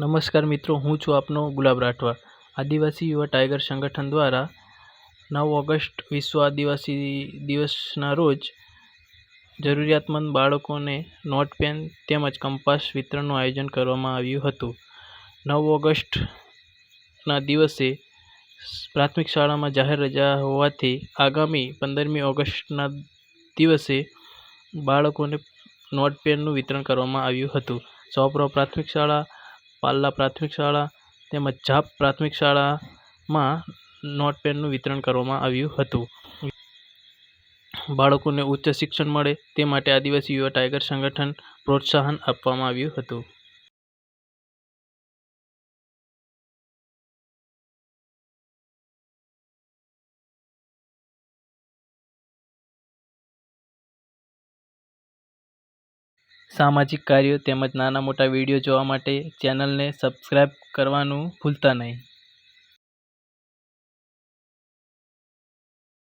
નમસ્કાર મિત્રો, હું છું આપનો ગુલાબ રાઠવા. આદિવાસી યુવા ટાઈગર સંગઠન દ્વારા 9 ઓગસ્ટ વિશ્વ આદિવાસી દિવસના રોજ જરૂરિયાતમંદ બાળકોને નોટપેન તેમજ કંપાસ વિતરણનું આયોજન કરવામાં આવ્યું હતું. 9 ઓગસ્ટના દિવસે પ્રાથમિક શાળામાં જાહેર રજા હોવાથી આગામી 15મી ઓગસ્ટના દિવસે બાળકોને નોટપેનનું વિતરણ કરવામાં આવ્યું હતું. સૌપ્રથમ પ્રાથમિક શાળા, પાલ્લા પ્રાથમિક શાળા તેમજ ઝાપ પ્રાથમિક શાળામાં નોટપેનનું વિતરણ કરવામાં આવ્યું હતું. બાળકોને ઉચ્ચ શિક્ષણ મળે તે માટે આદિવાસી યુવા ટાઈગર સંગઠન પ્રોત્સાહન આપવામાં આવ્યું હતું. સામાજિક કાર્યો તેમજ નાના મોટા વિડીયો જોવા માટે ચેનલને સબસ્ક્રાઇબ કરવાનું ભૂલતા નહીં.